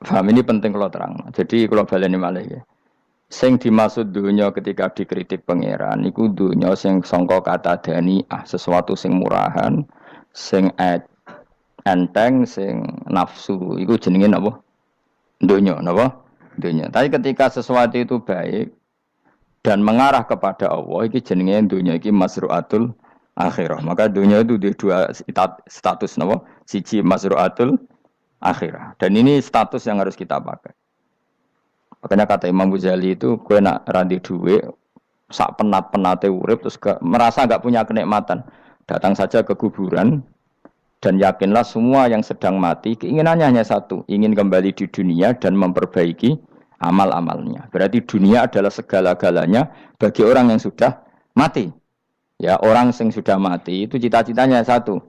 Paham ini penting kalau terang. Jadi kalau baleni malih ya. Sing dimaksud dunya ketika dikritik pangeran iku dunya sing sangka kata daniah, sesuatu sing murahan, sing enteng, sing nafsu. Iku jenenge napa? Dunya, napa? Dunya. Tapi ketika sesuatu itu baik dan mengarah kepada Allah, iki jenenge dunya iki masruatul akhirah. Maka dunya itu di dua status napa? Siji masruatul akhirah. Dan ini status yang harus kita pakai. Makanya kata Imam Ghazali itu, gue nak randi duwe, sak penat-penate urip, terus merasa gak punya kenikmatan. Datang saja ke kuburan, dan yakinlah semua yang sedang mati, keinginannya hanya satu, ingin kembali di dunia dan memperbaiki amal-amalnya. Berarti dunia adalah segala-galanya bagi orang yang sudah mati. Ya, orang yang sudah mati itu cita-citanya satu.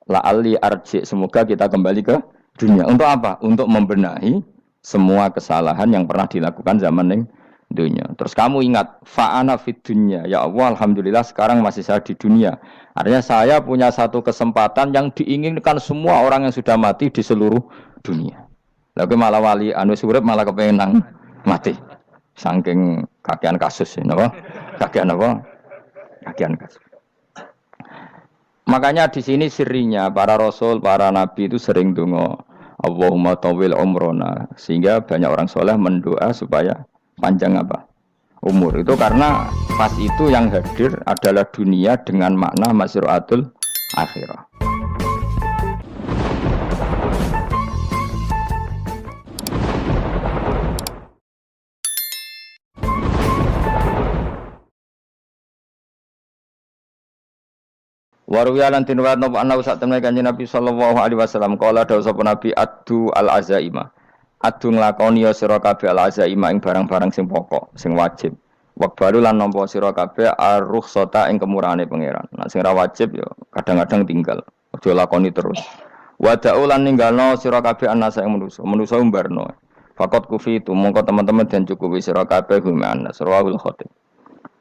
La'ali arji, semoga kita kembali ke dunia. Untuk apa? Untuk membenahi semua kesalahan yang pernah dilakukan zaman yang dunia. Terus kamu ingat, fa'ana fid dunya. Ya Allah, alhamdulillah sekarang masih saya di dunia. Artinya saya punya satu kesempatan yang diinginkan semua orang yang sudah mati di seluruh dunia. Lalu malah wali anu surip malah kepengen mati. Saking kakean kasus, napa? Kakean apa? Kakean kasus. Makanya di sini sirinya para rasul, para nabi itu sering donga Allahumma tawil umrona, sehingga banyak orang soleh mendoa supaya panjang apa? Umur. Itu karena pas itu yang hadir adalah dunia dengan makna masruatul akhirah. Waruya lan tinwat napa ana sak temne Kanjeng Nabi sallallahu alaihi wasallam kala dawuh sapa Nabi addu al azaima. Addu nglakoni ya sira kabeh al azaima ing barang-barang sing pokok, sing wajib. Waqbalu lan nampa sira kabeh ar-rukhsata ing kemurahane pangeran. Nek sing ora wajib ya kadang-kadang tinggal. Aja lakoni terus. Wa da'u lan ninggalno sira kabeh anasa ing manusa. Manusa umbarno. Faqat kufi itu mongko teman-teman dan cukupi sira kabeh gumean surahul khatib.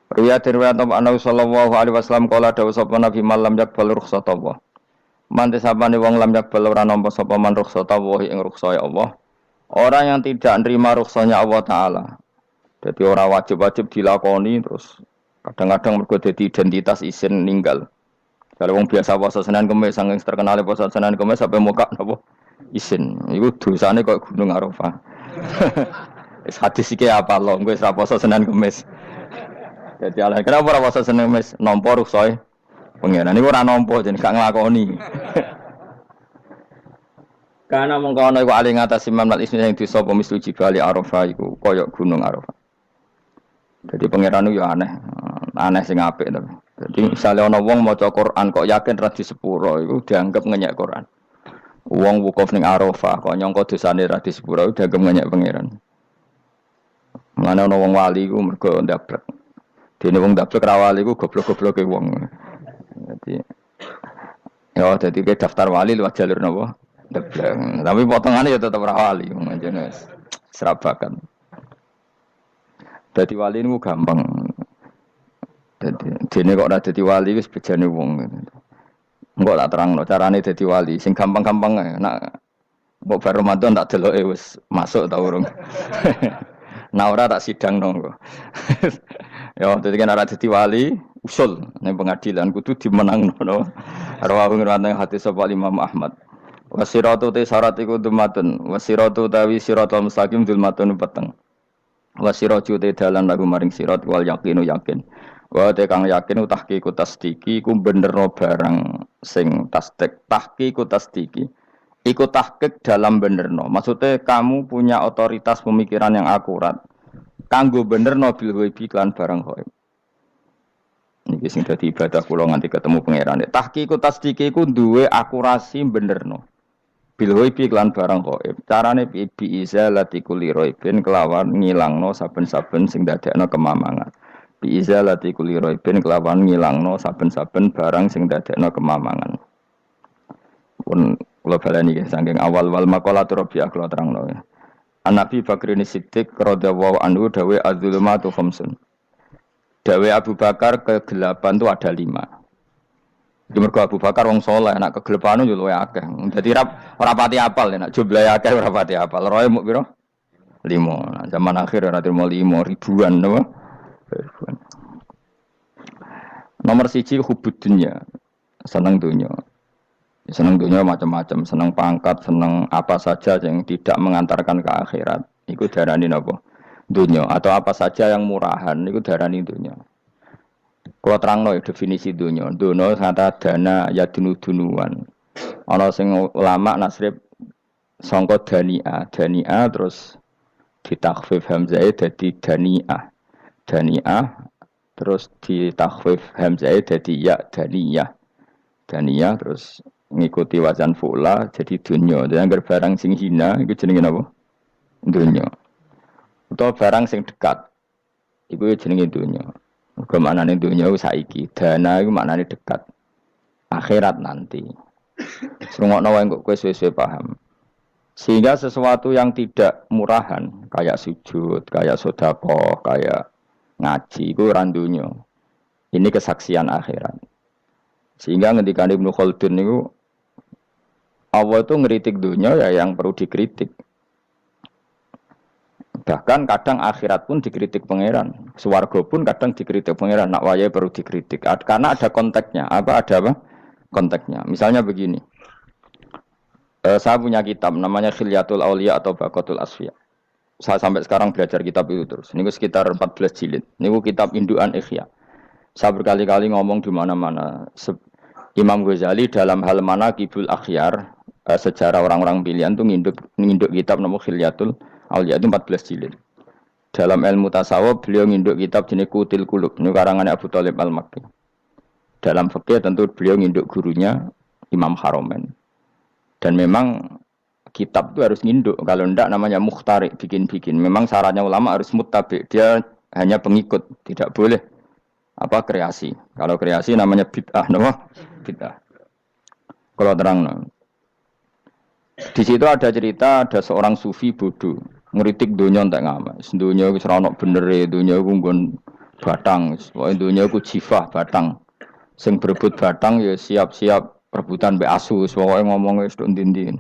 Riwayat Nabi sallallahu alaihi wasallam kala dawuh sapa Nabi malam yakbal rukhsatullah. Mante sapane wong lam yakbal ora nampa sapa man rukhsatullah ing rukhsah Allah. Orang yang tidak nerima rukhsahnya Allah taala. Jadi orang wajib-wajib dilakoni terus kadang-kadang mergo dadi identitas isin ninggal. Kalau wong biasa puasa Senin Kamis saking terkenal puasa Senin Kamis sampai muka napa isin. Iku dosane kok Gunung Arafah. Wis hadis iki apa lho, engko wis ra puasa Senin Kamis. Jadi alasan kenapa ora puasa Senin Kamis nampa rukhsah pengiran niku ora nampa jeneng gak nglakoni. Karena mengkono iku ali ngatasi mamal ismi sing dosa pemislu jibali Arafah iku kaya gunung Arafah. Jadi pengiran itu ya aneh, aneh sing apik to. Jadi misalnya ana wong maca Quran kok yakin ra di sepuro iku dianggap ngenyek Quran. Wong wukuf ning Arafah kok nyangka dosane ra di sepuro dianggap ngenyek pengiran. Mana ana wong wali iku mergo ndablek. Dene wong ndablek ra wali iku goblok-gobloke wong. Jadi ke daftar wali lewat jalur napa? Ndablek. Tapi potongannya ya tetep ra wali wong jenenge serabakan. Dadi wali niku gampang. Dene kok ora dadi wali wis bejane wong. Engko tak terangno carane dadi wali sing gampang-gampang ae. Nak mbok bar Ramadan tak deloke wis masuk ta urung. Nah ora tak sidangno kok. Ya dadi kan ora dadi wali usul ning pengadilan kudu dimenangno no. Rawahu ngene hati sapa Imam Ahmad. Wasiratu te syarat iku dumatun. Wasiratu tawi siratal mustaqim dulmatun peteng. Wasiratu te dalan lagu maring sirat wal yakinu yakin. Wa te kang yakin tahqiqu tasdiki ku benerno barang sing tahqiqu tasdiki. Iku tahqiq dalam benerno. Maksudnya kamu punya otoritas pemikiran yang akurat. Kanggo benerno bil ghaibi lan barang ghaib. Niki sing dadi ibadah kula nganti ketemu pangeran. Tahqiqu tasdiki ku duwe akurasi benerno. Bil ghaibi lan barang ghaib. Carane bi izalati kulli ghaibin kelawan ngilangno saben-saben sing dadekno kemamangan. Bi izalati kulli ghaibin kelawan ngilangno saben-saben barang sing dadekno kemamangan. Pun kula baleni saking awal-awal makalah Rabi'ah kula terangno. An-Nabi Bakrin Siddiq radhiyallahu anhu dawe az-zulumatu khamsun. Dawe Abu Bakar kegelapan itu ada 5. Di mergo Abu Bakar wong saleh, nak kegelepanu yo luwe akeh. Dadi ora pati apal nek jumlahe akeh ora pati apal. Roe muk pira? 5. Nah, zaman akhir ora terima 5 ribuan napa? Ribuan. Nomor siji hubud dunya. Seneng dunya. Seneng dunya macam-macam, seneng pangkat, seneng apa saja yang tidak mengantarkan ke akhirat. Iku darani napa? Dunya atau apa saja yang murahan iku darani dunya. Kalau terangno definisi dunya. Dunya kata dana ya dunuan. Ana sing ulama nasrib sangka dania, dania terus ditakhfif hamzah dadi daniah. Daniah terus ditakhfif hamzah dadi ya daniyah. Daniyah terus ngikuti wazan fu'la jadi dunya. Jadi anggar barang sing hina iku jenenge napa? Dunya. Utawa barang sing dekat iku jenenge dunya. Mergo maknane dunya saiki, dana iku maknane dekat. Akhirat nanti. Srungokno wae kok kowe suwe-suwe paham. Sehingga sesuatu yang tidak murahan kayak sujud, kayak sedekah, kayak ngaji iku ora dunya. Ini kesaksian akhirat. Sehingga ketika Ibnu Khaldun niku Allah itu ngeritik dunia ya yang perlu dikritik. Bahkan kadang akhirat pun dikritik pangeran. Swarga pun kadang dikritik pangeran. Nak waya perlu dikritik. Karena ada konteksnya. Ada apa? Konteksnya. Misalnya begini. Saya punya kitab namanya Khilyatul Auliya atau Baqatul Asfiya. Saya sampai sekarang belajar kitab itu terus. Ini sekitar 14 jilid. Ini kitab Induan Ikhya. Saya berkali-kali ngomong di mana-mana. Imam Ghazali dalam hal mana Kibul Akhyar, sejarah orang-orang pilihan itu nginduk kitab nama Khilyatul Auliya itu 14 jilid. Dalam ilmu tasawuf beliau nginduk kitab jenis Qutil Qulub, ini karangannya Abu Thalib Al-Makki. Dalam fikih tentu beliau nginduk gurunya Imam Haromen. Dan memang kitab itu harus nginduk, kalau tidak namanya mukhtarik, bikin-bikin. Memang syaratnya ulama harus muttabi, dia hanya pengikut, tidak boleh kreasi. Kalau kreasi namanya bid'ah, bid'ah. Kalau terang, di situ ada cerita ada seorang sufi bodoh ngeritik dunia entek ngamas. Dunia iku ora ono benere, dunia iku nggon batang, pokoke dunia iku jifah batang. Sing berebut batang ya siap-siap rebutan mbek asu, pokoke ngomong wis tok ndi-ndi.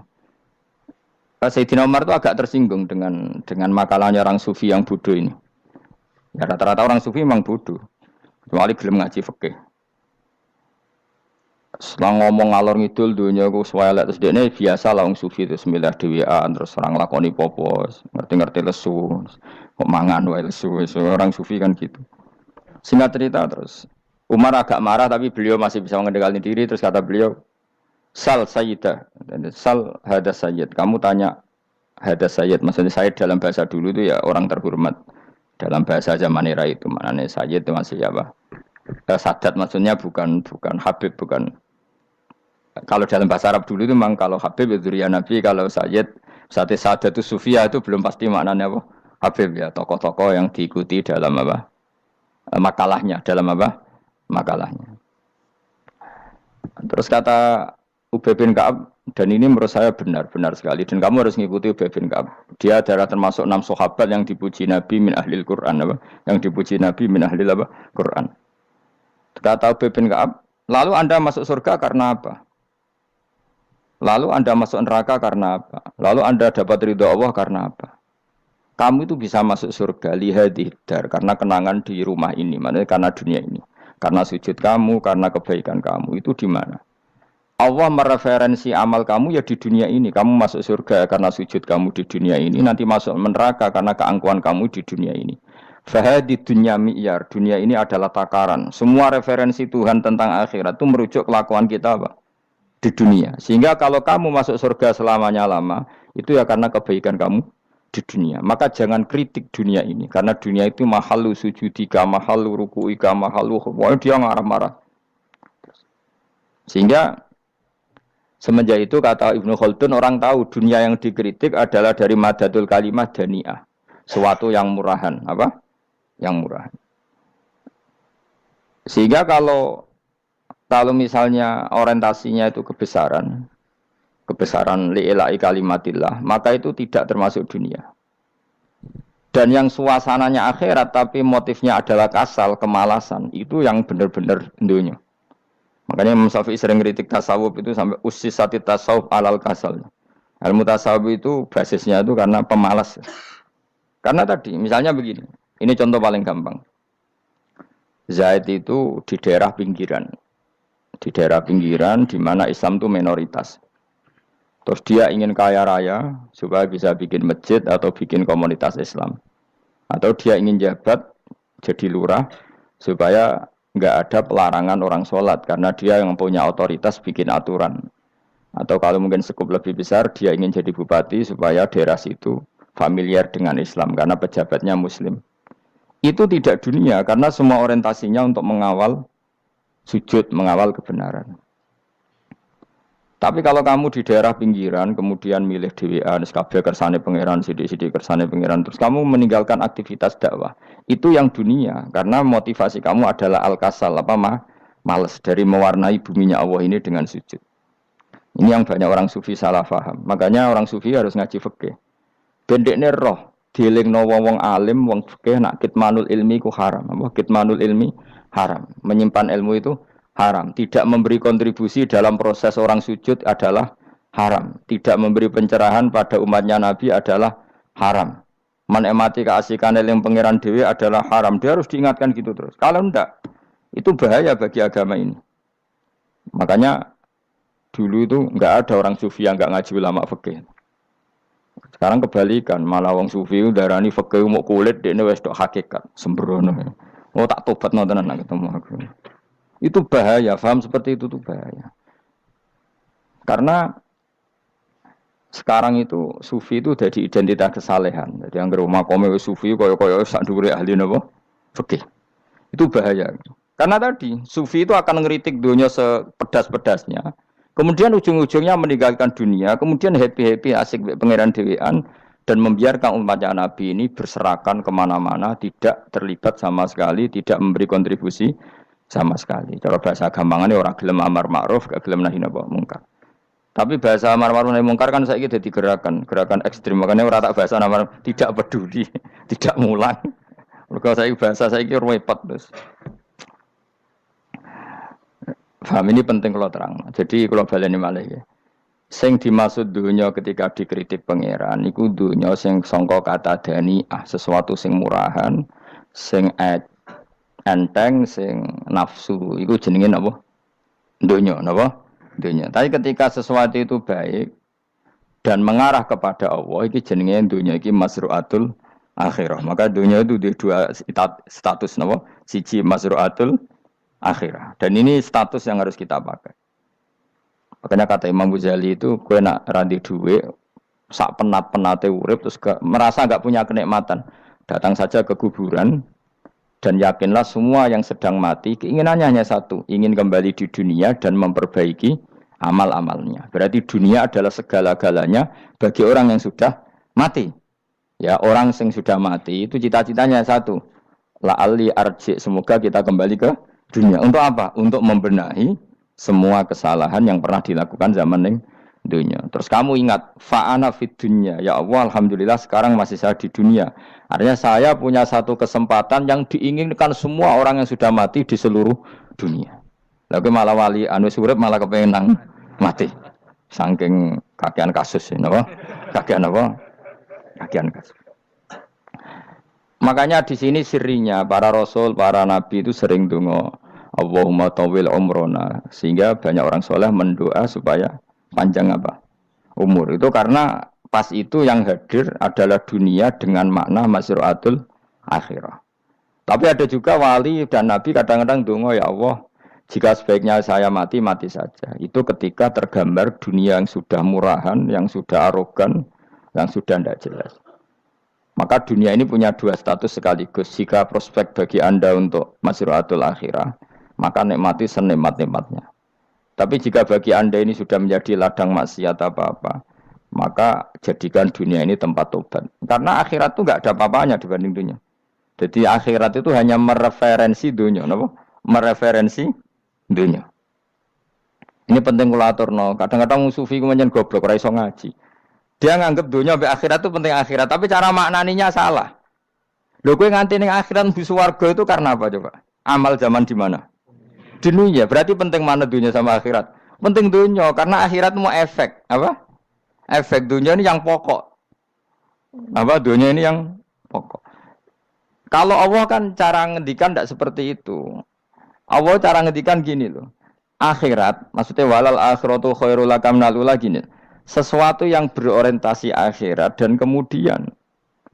Sayyidina Umar itu agak tersinggung dengan makalahnya orang sufi yang bodoh ini. Ya rata-rata orang sufi memang bodoh. Kecuali gelem ngaji fikih. Setelah ngomong ngalor ngidul dunia ku swelek terus dekne biasa lah wong sufi itu semilah dhewean terus orang lakoni popo, ngerti-ngerti lesu, kok mangan wae lesu, orang sufi kan gitu. Singkat cerita terus Umar agak marah tapi beliau masih bisa mengendalikan diri terus kata beliau, "Sal sayyidah." Sal hada sayyid. Kamu tanya hada sayyid, maksudnya sayyid dalam bahasa dulu itu ya orang terhormat. Dalam bahasa zaman era itu maknanya sayyid itu masih apa? Sadat maksudnya bukan Habib, bukan. Kalau dalam bahasa Arab dulu itu memang kalau Habib itu ya Nabi, kalau Sayyid Sadat itu Sufia itu belum pasti maknanya apa? Habib ya, tokoh-tokoh yang diikuti dalam apa? Makalahnya, dalam apa? Makalahnya. Terus kata Ubay bin Ka'ab, dan ini menurut saya benar sekali, dan kamu harus mengikuti Ubay bin Ka'ab. Dia adalah termasuk 6 sahabat yang dipuji Nabi min ahlil Quran, apa? Yang dipuji Nabi min ahlil apa? Quran. Kata Ubay bin Ka'ab, lalu Anda masuk surga karena apa? Lalu Anda masuk neraka karena apa? Lalu Anda dapat ridho Allah karena apa? Kamu itu bisa masuk surga lihadidar karena kenangan di rumah ini, maksudnya karena dunia ini. Karena sujud kamu, karena kebaikan kamu, itu di mana? Allah mereferensi amal kamu ya di dunia ini. Kamu masuk surga karena sujud kamu di dunia ini, nanti masuk neraka karena keangkuhan kamu di dunia ini. Fahadi dunia mi'yar, dunia ini adalah takaran. Semua referensi Tuhan tentang akhirat itu merujuk kelakuan kita apa? Di dunia. Sehingga kalau kamu masuk surga selamanya lama, itu ya karena kebaikan kamu di dunia. Maka jangan kritik dunia ini. Karena dunia itu mahalu sujudika, mahalu ruku'ika, mahalu wah dia marah-marah. Sehingga semenjak itu kata Ibnu Khaldun, orang tahu dunia yang dikritik adalah dari madadul kalimah dani'ah. Suatu yang murahan. Apa? Yang murah. Sehingga kalau misalnya orientasinya itu kebesaran li'ilai kalimatillah, maka itu tidak termasuk dunia. Dan yang suasananya akhirat tapi motifnya adalah kasal, kemalasan, itu yang benar-benar dunia. Makanya Imam Syafi'i sering kritik tasawuf itu sampai ussisati tasawuf alal kasal. Ilmu tasawuf itu basisnya itu karena pemalas. Karena tadi, misalnya begini, ini contoh paling gampang. Zaid itu di daerah pinggiran. Di daerah pinggiran di mana Islam itu minoritas. Terus dia ingin kaya raya supaya bisa bikin masjid atau bikin komunitas Islam. Atau dia ingin jabat jadi lurah supaya nggak ada pelarangan orang sholat karena dia yang punya otoritas bikin aturan. Atau kalau mungkin skup lebih besar dia ingin jadi bupati supaya daerah situ familiar dengan Islam karena pejabatnya Muslim. Itu tidak dunia karena semua orientasinya untuk mengawal sujud, mengawal kebenaran. Tapi kalau kamu di daerah pinggiran, kemudian milih DWA, kabeh kersane pangeran, sidik-sidik kersane pangeran, terus kamu meninggalkan aktivitas dakwah, itu yang dunia, karena motivasi kamu adalah al-kasal, males dari mewarnai buminya Allah ini dengan sujud. Ini yang banyak orang sufi salah paham. Makanya orang sufi harus ngaji fikih. Bendekne roh, dielingno wong alim, wong fikih nak kitmanul ilmi ku haram. Apa kitmanul ilmi haram. Menyimpan ilmu itu haram. Tidak memberi kontribusi dalam proses orang sujud adalah haram. Tidak memberi pencerahan pada umatnya Nabi adalah haram. Menikmati keasikan eling pangeran dewi adalah haram. Dia harus diingatkan gitu terus. Kalau enggak, itu bahaya bagi agama ini. Makanya dulu itu enggak ada orang sufi yang enggak ngaji ulama fikih. Sekarang kebalikan, malah wong sufi darani fikih mau kulit dekne wis tok hakikat, sembrono. Oh tak tobat tenan nak ketemu aku. Itu bahaya, paham seperti itu tuh bahaya. Karena sekarang itu sufi itu jadi identitas kesalehan. Jadi yang rumah kome sufi koyo-koyo sak dhuwure ahli napa? Fikih. Itu bahaya. Karena tadi sufi itu akan ngeritik dunia sepedas-pedasnya. Kemudian ujung-ujungnya meninggalkan dunia, kemudian happy-happy asik pangeran dewean dan membiarkan umatnya Nabi ini berserakan kemana-mana, tidak terlibat sama sekali, tidak memberi kontribusi sama sekali. Kalau bahasa gampangannya orang gelem amar ma'ruf, gak gelem nahi mungkar. Tapi bahasa amar ma'ruf nahi mungkar kan saiki dadi gerakan ekstrim. Makanya ora tak bahasa amar tidak peduli, tidak mulang. Mergo saiki bahasa saiki repot terus. Paham ini penting kalau terang. Jadi kalau baleni malih ya. Sing dimaksud dunya ketika dikritik pangeran iku dunya sing sangka kata dani'ah, sesuatu sing murahan, sing enteng, sing nafsu. Iku jenenge napa? Dunya, napa? Dunya. Tapi ketika sesuatu itu baik dan mengarah kepada Allah, iki jenenge dunya iki masru'atul akhirah. Maka dunya itu di dua status napa? Siji masru'atul akhirah. Dan ini status yang harus kita pakai. Makanya kata Imam Ghazali itu, gue nak randi duwe, sak penat-penate urip, terus merasa nggak punya kenikmatan. Datang saja ke kuburan, dan yakinlah semua yang sedang mati, keinginannya hanya satu, ingin kembali di dunia dan memperbaiki amal-amalnya. Berarti dunia adalah segala-galanya bagi orang yang sudah mati. Ya, orang yang sudah mati itu cita-citanya satu, la'alli arji, semoga kita kembali ke dunia. Untuk apa? Untuk membenahi semua kesalahan yang pernah dilakukan zaman yang dunia. Terus kamu ingat, fa'ana fid dunya. Ya Allah, alhamdulillah sekarang masih saya di dunia. Artinya saya punya satu kesempatan yang diinginkan semua orang yang sudah mati di seluruh dunia. Lalu malah wali anu urip malah kepengen mati. Saking kakean kasus ini, apa? Kakean apa? Kakean kasus. Makanya di sini sirinya para rasul, para nabi itu sering donga Allahumma tawil umrona, sehingga banyak orang soleh mendoa supaya panjang apa? Umur. Itu karena pas itu yang hadir adalah dunia dengan makna masru'atul akhirah. Tapi ada juga wali dan nabi kadang-kadang donga, ya Allah, jika sebaiknya saya mati, mati saja. Itu ketika tergambar dunia yang sudah murahan, yang sudah arogan, yang sudah tidak jelas. Maka dunia ini punya dua status sekaligus. Jika prospek bagi Anda untuk masru'atul akhirah, maka nikmati senikmat-nikmatnya. Tapi jika bagi Anda ini sudah menjadi ladang maksiat apa-apa, maka jadikan dunia ini tempat tobat. Karena akhirat itu nggak ada apa-apanya dibanding dunia. Jadi akhirat itu hanya mereferensi dunia, apa? Mereferensi dunia. Ini penting kula aturno. Kadang-kadang sufi kemudian goblok ora iso ngaji. Dia nganggep dunia sampai akhirat itu penting akhirat, tapi cara maknaninya salah. Lho kowe nganti ning akhirat mlebu swarga itu karena apa coba? Amal zaman di mana? Dunia berarti penting mana dunia sama akhirat? Penting dunia karena akhirat mau efek apa? Efek dunia ini yang pokok. Apa dunia ini yang pokok. Kalau Allah kan cara ngendikan tidak seperti itu. Allah cara ngendikan gini loh. Akhirat, maksudnya walal akhiratu khairul laka minal ula gini. Sesuatu yang berorientasi akhirat dan kemudian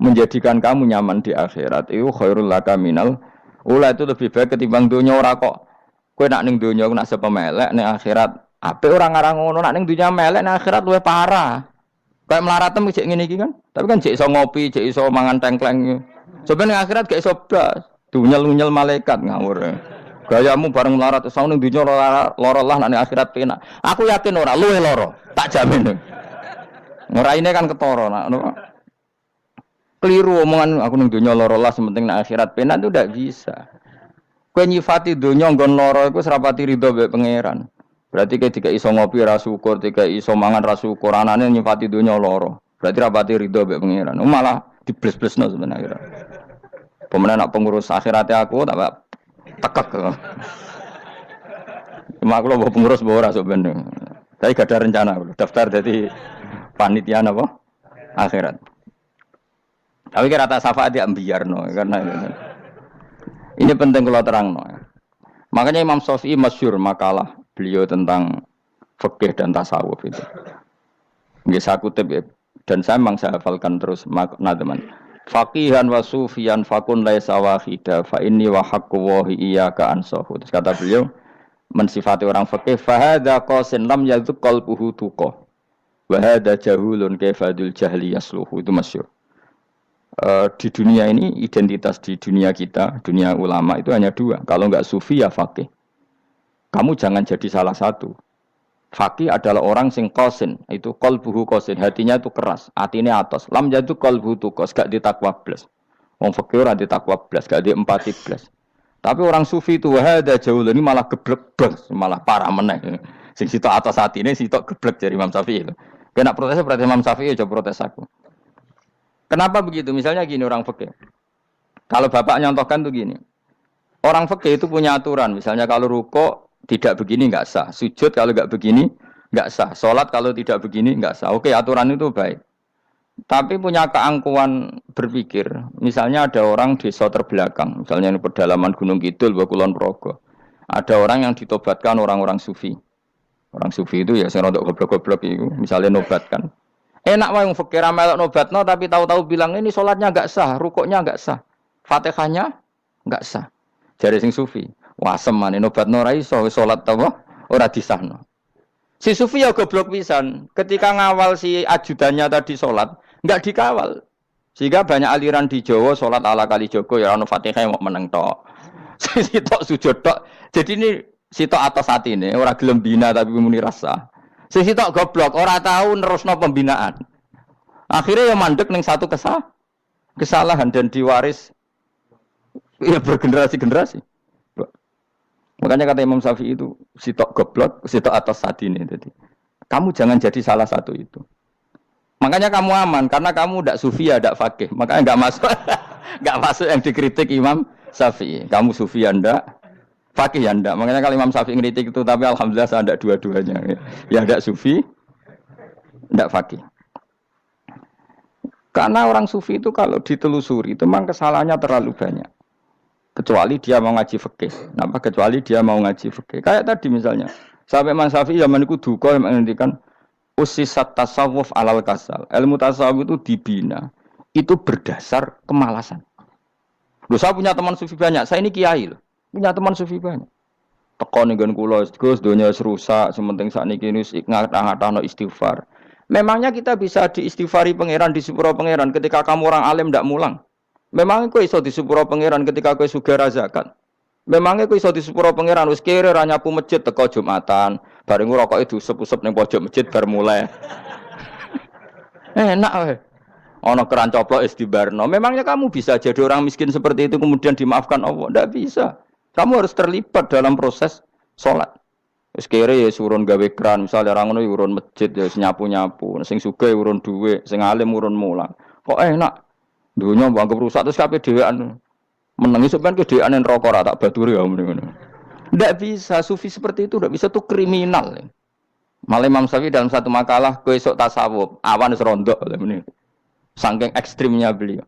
menjadikan kamu nyaman di akhirat itu khairul laka minal ula itu lebih baik ketimbang dunia ora kok. Kowe nak ning dunia nak sepemelek ning akhirat apik ora ngarang ngono nak ning dunia melek ning akhirat luwih parah. Kayak melaratem cek ngene iki kan. Tapi kan cek iso ngopi, cek iso mangan tengkleng. Coba ning akhirat gak iso blas. Dunyel-unyel malaikat ngawur. Gayamu bareng melarat iso ning dunia lara lah ning akhirat penak. Aku yakin ora luwih lara, tak jamin. Ngeraine kan ketara nak ngono. Keliru omongan aku ning dunia lara lah sementing ning akhirat penak itu ndak bisa. Kowe nyifati dunia nggon lara iku serapati ridho mbek pangeran. Berarti ketika iso ngopi ra syukur, ketika iso mangan ra syukur, anane nyifati dunia lara. Berarti rapati ridho mbek pangeran. Malah dibles-blesno sebenarnya. Pemenang nak pengurus akhiratnya aku tak tekek. Cuma aku lo pengurus ora sebenarnya. Tapi gak ada rencana daftar jadi panitia apa? Akhirat. Tapi kira tak syafaat ya biarno karena ini penting kalau terangno. Makanya Imam Syafi'i masyhur makalah beliau tentang fikih dan tasawuf itu. Nggih saya kutip ya. Dan saya memang saya hafalkan terus makna teman. Faqihan wa sufiyan fakun laisa wahida fa inni wa haqqu wahi iyyaka ansahu. Terus kata beliau mensifati orang fikih fa hadza qasin lam yazuk qalbuhu tuqa. Wa hadza jahulun kaifadul jahli yasluhu. Itu masyhur. Di dunia ini identitas di dunia kita, dunia ulama itu hanya dua. Kalau enggak sufi ya faqih. Kamu jangan jadi salah satu. Faqih adalah orang sing qasin, itu qalbuhu qasin, hatinya itu keras, atine atos. Lam jadu qalbuhu tuqas, gak ditakwa blas. Wong faqih ora ditakwa blas, gak diempati blas. Tapi orang sufi itu wahada jauh ini malah geblek blas, malah parah meneh. Sing sitok atos atine sitok geblek dari Imam Syafi'i. Kena protes berarti Imam Syafi'i aja protes aku. Kenapa begitu? Misalnya gini orang fikih. Kalau bapak nyontohkan tuh gini. Orang fikih itu punya aturan. Misalnya kalau ruko tidak begini enggak sah. Sujud kalau enggak begini enggak sah. Salat kalau tidak begini enggak sah. Oke, aturan itu baik. Tapi punya keangkuhan berpikir. Misalnya ada orang desa terbelakang. Misalnya di pedalaman Gunung Kidul, Kulon Progo. Ada orang yang ditobatkan orang-orang sufi. Orang sufi itu ya sing rodok goblok-goblok itu. Misalnya nobatkan. Enak wae wong fikih melok nobatno tapi tahu-tahu bilang ini salatnya enggak sah, rukuknya enggak sah, Fatihahnya enggak sah. Jare sing sufi, wah semane nobatno ora iso salat apa ora disahno. Si sufi ya goblok pisan, ketika ngawal si ajudannya tadi salat, enggak dikawal. Sehingga banyak aliran di Jawa salat ala kali Joko ya ono Fatihah mau meneng tok. Sitok sujud tok. Jadi ini sitok atas atine ora gelem bina tapi muni rasa. Sisi tok goblok, ora tahu nerusno pembinaan. Akhirnya ya mandek ning satu kesalahan dan diwaris ya bergenerasi-generasi. Makanya kata Imam Syafi'i itu sitok goblok, sitok atas satine jadi. Kamu jangan jadi salah satu itu. Makanya kamu aman karena kamu ndak sufi ya ndak fakih. Makanya enggak masuk enggak masuk yang dikritik Imam Syafi'i. Kamu sufi ya ndak fakih ya ndak. Makanya kalau Imam Syafi'i ngeritik itu tapi alhamdulillah saya ndak dua-duanya. Ya ndak sufi, ndak fakih. Karena orang sufi itu kalau ditelusuri itu memang kesalahannya terlalu banyak. Kecuali dia mau ngaji fikih. Kenapa? Kecuali dia mau ngaji fikih. Kayak tadi misalnya, sampai Imam Syafi'i zaman itu duka yang menghentikan usisat tasawuf alal kasal. Ilmu tasawuf itu dibina. Itu berdasar kemalasan. Loh, saya punya teman sufi banyak. Saya ini kiai loh. Punya teman sufi banyak. Tekon dengan kula Gus donya rusak, sementing sakniki wis ngatah-ngatahno istighfar. Memangnya kita bisa diistighfari pangeran di sepuro pangeran ketika kamu orang alim ndak mulang? Memangnya kowe iso di sepuro pangeran ketika kowe sugih ra zakat? Memangnya kowe iso di sepuro pangeran wis kere ra nyapu masjid teko Jumatan, bareng ngrokoke diusep-usep ning pojok masjid bar mulai. Enak wae. Ana keran coplok istibarno. Memangnya kamu bisa jadi orang miskin seperti itu kemudian dimaafkan Allah? Ndak bisa. Kamu harus terlibat dalam proses sholat. Wis kere ya urun gawe keran, misale orang ngono urun masjid ya nyapu-nyapu, sing sugih urun dhuwit, sing alim urun mulang. Kok enak. Dunya mbok anggap rusak terus kabeh dhewean. Menengi sampean kedheane neraka ora tak baturi ya ngono. Tidak bisa, sufi seperti itu tidak bisa, itu kriminal. Malah Imam Syafi'i dalam satu makalah, besok tasawuf, awan serondok. Saking ekstrimnya beliau.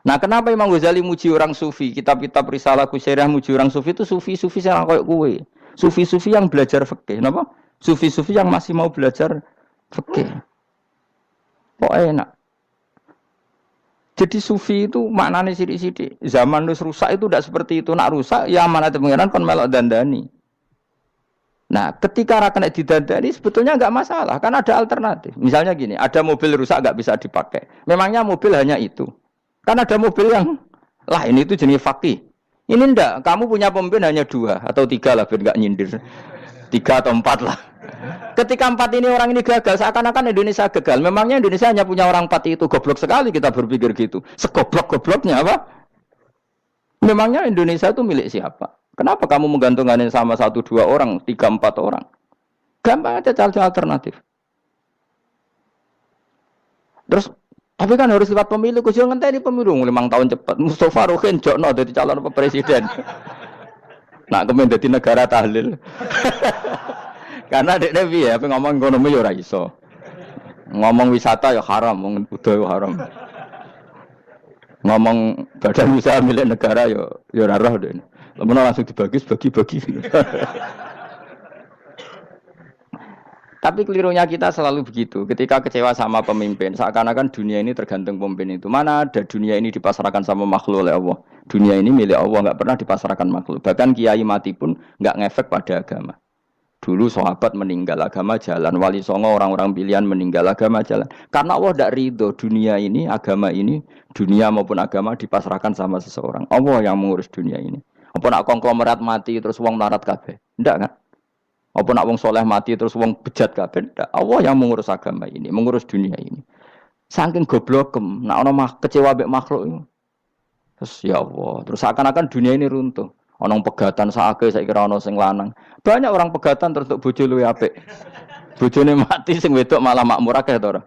Nah kenapa Imam Ghazali muji orang sufi, kitab-kitab risalah Qusairiyah muji orang sufi itu sufi-sufi yang kayak kue. Sufi-sufi yang belajar fikih. Kenapa? Sufi-sufi yang masih mau belajar fikih. Kok enak. Jadi sufi itu maknanya sidik-sidik. Zaman rusak itu tidak seperti itu. Nak rusak, ya amanat pengiran kon melok dandani. Nah, ketika rakan didandani sebetulnya enggak masalah, kan ada alternatif. Misalnya gini, ada mobil rusak enggak bisa dipakai. Memangnya mobil hanya itu. Kan ada mobil yang lain itu jenis fakih. Ini enggak, kamu punya pemimpin hanya 2 atau 3 lah, biar enggak nyindir. 3 atau 4 lah. Ketika 4 ini orang ini gagal, seakan-akan Indonesia gagal. Memangnya Indonesia hanya punya orang 4 itu, goblok sekali kita berpikir gitu. Segoblok-gobloknya apa? Memangnya Indonesia itu milik siapa? Kenapa kamu menggantungkan sama 1-2 orang, 3-4 orang? Gampang aja cari alternatif. Terus, tapi kan harus lewat pemilu. Kau jangan ngenteni pemilu 5 tahun cepat. Mustafa Rohin jokno jadi calon presiden. Nak kemen jadi negara tahlil. Karena dek Nabi ya, ngomong ekonomi ya ora iso. Ngomong wisata ya haram, ngomong budaya ya haram. Ngomong badan usaha milik negara ya ora roh dek. Lamun langsung dibagi-bagi. Tapi kelirunya kita selalu begitu. Ketika kecewa sama pemimpin, seakan-akan dunia ini tergantung pemimpin itu. Mana ada dunia ini dipasrahkan sama makhluk oleh Allah. Dunia ini milik Allah, enggak pernah dipasrahkan makhluk. Bahkan kiai mati pun enggak ngefek pada agama. Dulu sahabat meninggal agama jalan, wali songo orang-orang pilihan meninggal agama jalan. Karena Allah tidak ridho dunia ini, agama ini, dunia maupun agama dipasrahkan sama seseorang. Allah yang mengurus dunia ini. Apa nak konglomerat mati terus wong melarat kabeh? Ndak kan? Apa nak wong soleh mati terus wong bejat kabeh? Ndak. Allah yang mengurus agama ini, mengurus dunia ini. Saking goblokem, nak ono kecewa mek makhluk itu. Terus ya Allah, terus seakan-akan dunia ini runtuh. Ono pegatan sakake saiki ora ono sing lanang. Banyak orang pegatan terus untuk bojo luwe apik. Bojone mati sing wedok malah makmur akeh to ora.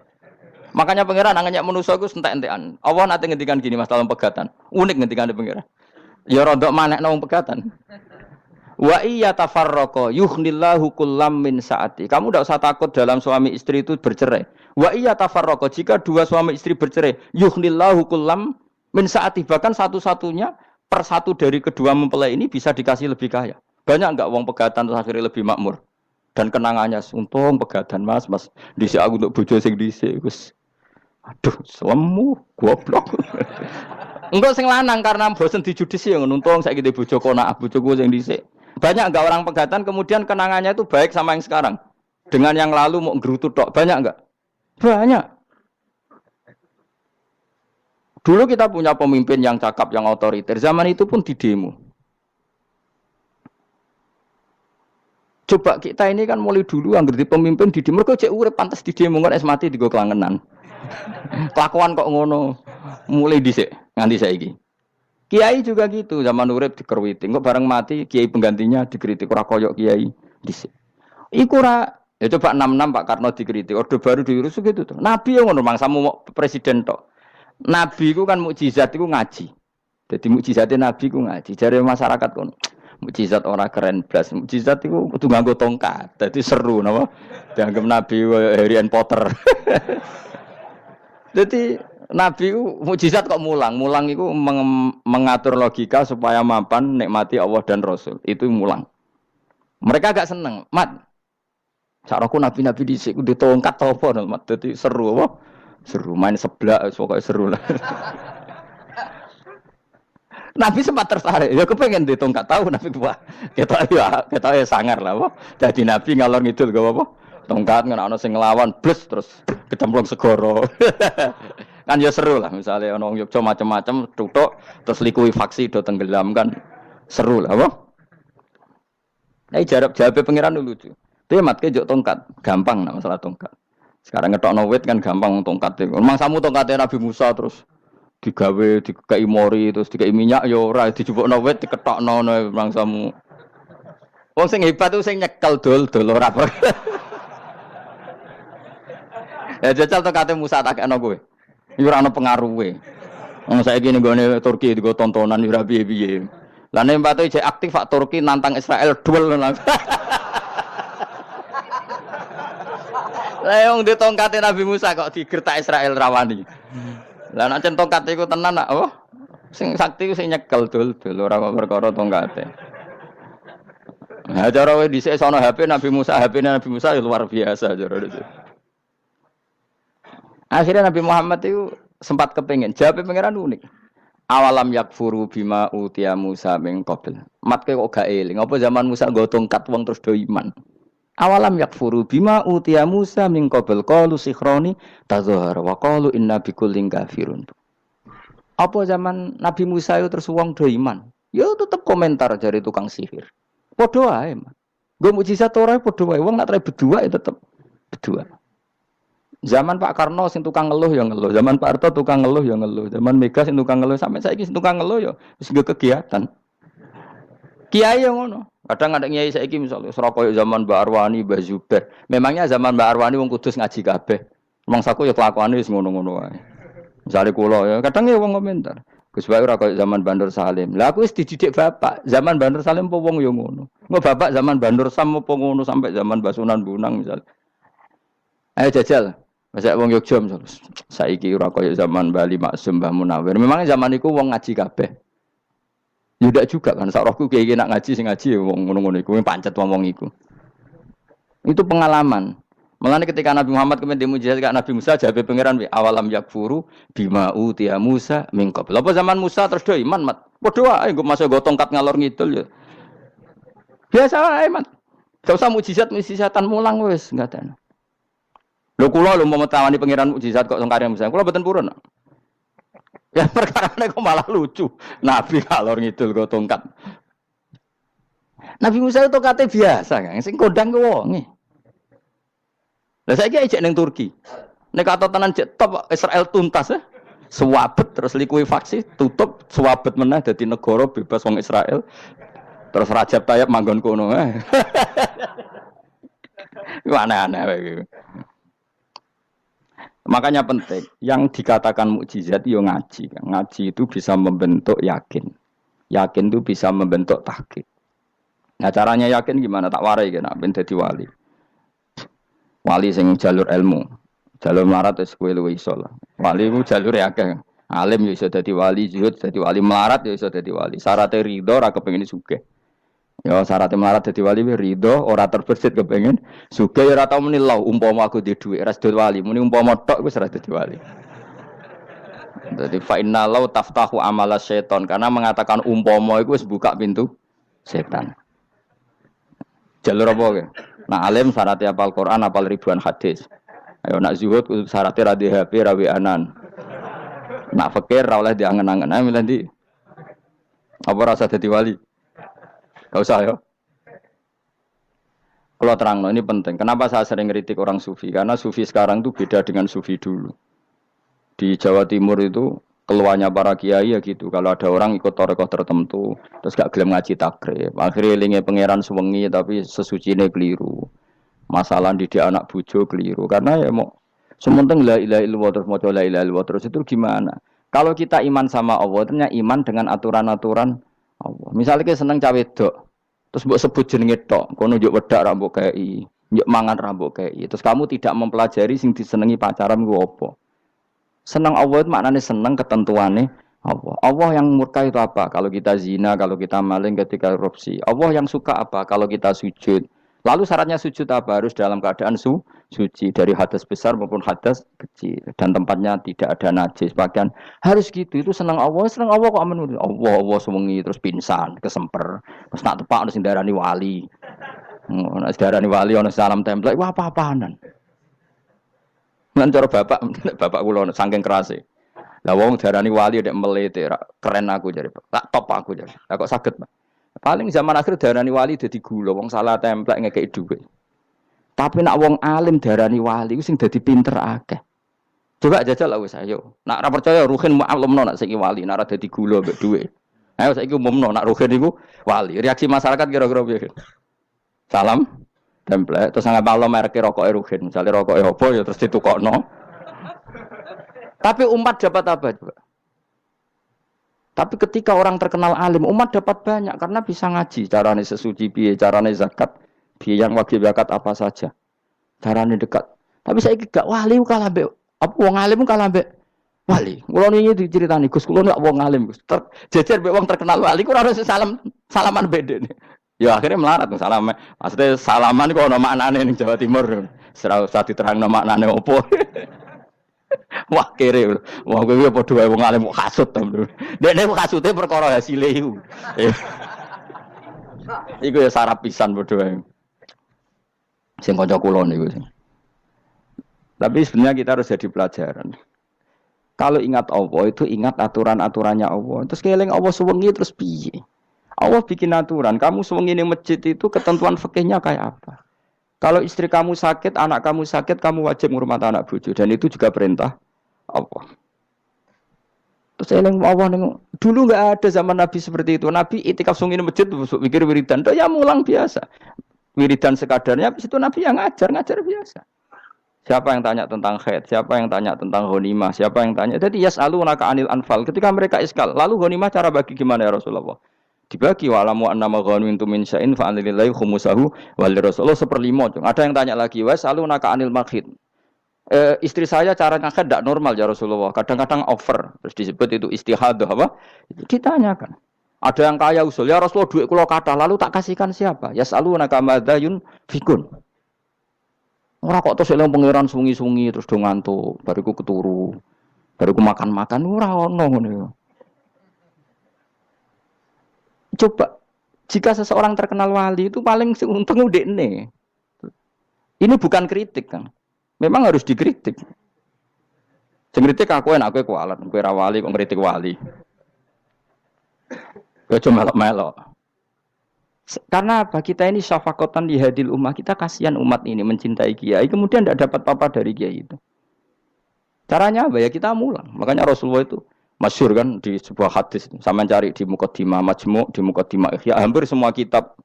Makanya pangeran nganyak manusa iku entek-entekan. Allah nate ngendikan gini Mas dalam pegatan. Unik ngendikane pangeran. Ya rodok manekno wong pegatan. Wa iya tafarraqa yughnillahu kullam min saati. Kamu tidak usah takut dalam suami istri itu bercerai. Wa iya tafarraqa jika 2 suami istri bercerai, yughnillahu kullam min saati, bahkan satu-satunya per 1 dari kedua mempelai ini bisa dikasih lebih kaya. Banyak enggak wong pegatan terus akhirnya lebih makmur. Dan kenangannya untung pegatan Mas dhisik aku untuk bojo sing dhisik wis. Aduh, selemu goblok. Enggak sing lanang karena bosen dijudisi yang nuntung saiki ndek bojo konak bojoku sing dhisik. Banyak enggak orang pegatan kemudian kenangannya itu baik sama yang sekarang. Dengan yang lalu mau nggerutu tok, banyak enggak? Banyak. Dulu kita punya pemimpin yang cakap, yang otoriter. Zaman itu pun di demo. Coba kita ini kan mulai dulu yang ngerti pemimpin di demo. Mereka cek urip pantas di demo kan es mati digo kelangenan. Kelakuan kok ngono. Mulai dhisik nganti saiki. Kiai juga gitu, zaman urip dikerwiti. Kok bareng mati kiai penggantinya dikritik ora koyok kiai dhisik. Iku ora ya coba 66 Pak Karno dikritik. Orde baru diurus gitu tuh. Nabi yang ngono mangsamu mau presiden tok. Nabi ku kan mukjizat iku ngaji. Jadi mukjizatnya Nabi ku ngaji. Jare masyarakat kon mukjizat orang keren blas. Mukjizat iku kudu nganggo tongkat. Dadi seru napa? Dianggap Nabi Harry Potter. Jadi Nabi ku mukjizat kok mulang. Mulang iku mengatur logika supaya mapan nikmati Allah dan Rasul. Itu mulang. Mereka agak seneng. Mat. Saraku nabi-nabi dhisik kudu tongkat apa Mat. Dadi seru apa? Seru main seblak pokoknya seru lah. Nabi sempat tertarik, ya kepengen di tongkat tahu Nabi wah kita ya sangar lah, wah. Jadi Nabi ngalor ngidul gak apa, tongkat nggak ono sing ngelawan, blus terus kecemplung segoro, kan ya seru lah misalnya ono Yogyo macam-macam, tutuk terus likuifaksi do tenggelam kan seru lah, wah. Nah jawabnya pangeran dulu lucu, dia mat kejok tongkat, gampang lah masalah tongkat. Sekarang ngetokno wit kan gampang tongkat itu. Memang samu tongkatnya Nabi Musa terus digawe dikei mori terus dikei minyak ya ora dijupukno wit diketokno memang samu. Wong sing hebat itu sing nyekel dol ora apa. Ya jajal tongkate Musa tak kena kowe. Iki ora ono pengaruhe. Wong saiki ning gone Turki digo tontonan ora piye-piye. Lah nek patu ijek aktif Pak Turki nantang Israel duel ngono. Lah wong di tongkate Nabi Musa kok digertak Israel rawani. Lah nek tongkat iku tenan nak oh sing sakti sing nyekel dul-dul ora kok perkara tongkate. Nah, cara wae dhisik sono HP Nabi Musa, HP-ne Nabi Musa ya luar biasa cara itu. Akhirnya Nabi Muhammad itu sempat kepengin jawab pangeran unik. Awalam yakfuru bima utiya Musa min qabl. Matke kok gak eling, apa zaman Musa nggo tongkat wong terus do iman. Awalam yakfuru bima utiya Musa min qabl qalu sikhroni tazahara wa qalu inna bikullin kafirun. Apa zaman Nabi Musa itu terus wong do iman? Ya tetep komentar dari tukang sihir. Padha wae, Mas. Nggo mukjizat ora padha wae. Wong nak trai berdua ya tetep berdua. Zaman Pak Karno sing tukang ngeluh ya ngeluh, zaman Pak Harto tukang ngeluh ya ngeluh, zaman Mega sing tukang ngeluh sampai saiki sing tukang ngeluh ya wis nggo kegiatan. Kiai yang ngono. Kadang ada kiai saiki misalnya Surabaya zaman Mbak Arwani, Mbak Zubair. Memangnya zaman Mbak Arwani wong kudus ngaji kabeh. Mangsaku ya kelakuane wis ngono-ngono wae. Misale kula ya kadang ya wong komentar. Gus Bae ora koyo zaman Bandur Salim. Lah aku wis dididik bapak, zaman Bandur Salim apa wong ya ngono. Engko bapak zaman Bandur Sam apa ngono sampai zaman Basunan Bunang misal. Ayo jajal. Masa wong Yogya misal. Saiki ora koyo zaman Bali Maksum Mbah Munawir. Memangnya zaman iku wong ngaji kabeh. Ya ndak juga kan sak rohku kiai nak ngaji sing ngaji wong ngono-ngono iku pancet wong iku. Itu pengalaman. Mulane ketika Nabi Muhammad kemudian dimujizat kak Nabi Musa jabe pangeran wi awalam yakfuru bima utiya Musa min qabl. Apa zaman Musa terus do iman mat. Padha wae nggo masuk go tongkat ngalor ngidul ya. Biasa wae mat. Gak usah mujizat-mujizatan mulang wis ngaten. Lho kula lho mau tawani pangeran mujizat kok sangkare Musa. Kula mboten purun. Ya perkara kok malah lucu. Nabi ngalor ngidul go tongkat. Nabi Musa itu kate biasa kan sing kondang ku wonge. Lah saiki ejek ning Turki. Nek kata tenan jek top Israel tuntas ya. Suwabet terus likuifaksi, tutup suwabet meneh dadi negara bebas wong Israel. Terus Rajab Tayyip manggon kono. Aneh-aneh iki. Makanya penting yang dikatakan mukjizat yo ngaji. Ngaji itu bisa membentuk yakin. Yakin itu bisa membentuk tahqiq. Nah caranya yakin gimana? Tak warai kan ben dadi wali. Wali sing jalur ilmu, jalur melarat wis kowe luwih iso lah. Wali ku jalure akeh. Alim yo iso dadi wali, zuhud dadi wali, melarat yo iso dadi wali. Syaratnya ridho ora kepengin sugih. Ya syaratnya melarat dadi wali ridho ora terbersit kepengin sugih ora tau muni lho umpama aku di dhuwit ora dadi wali, muni umpama tok wis ora dadi wali. Jadi fa inna law taftahu amala syaiton karena mengatakan umpama iku wis buka pintu setan. Jalur apa ya? Nah alim syaratnya hafal Quran, hafal ribuan hadis. Ayo nak zuhud syaratnya radhi HP, rawi anan. Nak fakir ra oleh diangen-angen. Ayo milih ndi? Apa rasa dadi wali? Gak usah ya. Kalau terang, ini penting. Kenapa saya sering kritik orang sufi? Karena sufi sekarang itu beda dengan sufi dulu. Di Jawa Timur itu keluarnya para kiai ya gitu. Kalau ada orang ikut torekoh tertentu, terus gak gelem ngaji takrib. Akhirnya linge pangeran sewengi tapi sesucine keliru. Masalah didik anak bojo keliru. Karena ya mau sementing la ilaha illallah terus maca la ilaha illallah terus itu gimana? Kalau kita iman sama Allah, ternyata iman dengan aturan-aturan Allah. Misalnya kita seneng cawe dok, terus mbok sebut jenenge tok, kono njuk wedak ra mbok kei, njuk mangan ra mbok kei. Terus kamu tidak mempelajari sing disenengi pacaran ku apa? Senang Allah itu maknanya senang ketentuannya Allah. Allah yang murka itu apa? Kalau kita zina, kalau kita maling, ketika korupsi. Allah yang suka apa? Kalau kita sujud. Lalu syaratnya sujud apa? Harus dalam keadaan suci. Dari hadas besar maupun hadas kecil. Dan tempatnya tidak ada najis. Bahkan harus gitu. Itu senang Allah. Senang Allah kok aman. Allah sewengi terus pingsan, kesemper. Terus nak tepak, terus darani wali. Nak darani wali, ada salam template. Wah apa-apaanan. Lan cara bapak kula saking kerase. Lah wong darani wali nek melete keren aku jare. Tak top aku jare. Lah kok saged, Pak. Paling zaman akhir darani wali dadi gula, wong salah templek ngekeki dhuwit. Tapi nak wong alim darani wali ku sing dadi pinter akeh. Coba jajal lah wis ayo. Nak ora percaya ruhin maklumno nak saiki wali, nak ora dadi gula mbek dhuwit. Ayo saiki umumno nak ruhin iku wali. Reaksi masyarakat kira-kira piye? Salam template terus nggak malu merek rokok erugen misalnya rokok apa ya terus ditukokno. Tapi umat dapat apa juga? Tapi ketika orang terkenal alim, umat dapat banyak karena bisa ngaji. Carane sesuci piye, carane zakat, piye yang wajib zakat apa saja. Carane dekat. Tapi saya gak wali kalah mbek apa wong alim kalah mbek wali. Kulo niki diceritani Gus, kulo nek wong alim Gus. Jejer mbek wong terkenal wali ku ora salaman bedene. Ya akhirnya melarat tuh salam. Maksudnya salaman kok ono maknane ning Jawa Timur. Ora usah diterangno maknane opo. Wah kere, wah kowe padha wae wong alim kok kasut to. Dekne kasute perkara hasile iku. Iku ya sarap pisan padha wae. Sing kanca kula niku. Tapi sebenarnya kita harus jadi pelajaran. Kalau ingat Allah itu ingat aturan-aturannya Allah. Terus keling Allah sewengi terus piye? Allah bikin aturan. Kamu sewengi ning masjid itu ketentuan fikihnya kayak apa? Kalau istri kamu sakit, anak kamu sakit, kamu wajib ngurmat anak bojo dan itu juga perintah Allah. Terus eling Allah nengok. Dulu enggak ada zaman Nabi seperti itu. Nabi itikaf sungi masjid pikir wiridan. Itu ya mulang biasa. Wiridan sekadarnya habis itu Nabi yang ngajar biasa. Siapa yang tanya tentang haid, siapa yang tanya tentang ghanimah, siapa yang tanya. Jadi yas'alunaka 'anil anfal. Ketika mereka iskal, lalu ghanimah cara bagi gimana ya Rasulullah? Dibagi wa'lamu annama ghanimtum min syai'in fa lillahi khumusahu wa lirrasul 1/5. Ada yang tanya lagi, yas'alunaka 'anil makhid. Istri saya cara ngakad tidak normal ya Rasulullah. Kadang-kadang over. Terus disebut itu istihadah apa? Itu ditanyakan. Ada yang kaya usul, ya Rasulullah duit kula kathah lalu tak kasihkan siapa? Yas'alunaka madza yunfikun. Ora kok terus eling pangeran sungi-sungi terus do ngantuk, bariku keturu. Bariku makan-makan ora ono ngono. Coba jika seseorang terkenal wali itu paling untung udekne. Ini bukan kritik, Kang. Memang harus dikritik. Sing kritik aku enak kowe kualat, kowe ra wali kok ngritik wali. Kowe cuma melok-melok. Karena apa? Kita ini syafaqatan di hadil ummah, kita kasihan umat ini mencintai kiai, kemudian tidak dapat apa-apa dari kiai itu. Caranya apa ya? Kita mulang. Makanya Rasulullah itu masyhur kan di sebuah hadis. Sama cari di Muqaddimah Majmu', di Muqaddimah Ihya, hampir semua kitab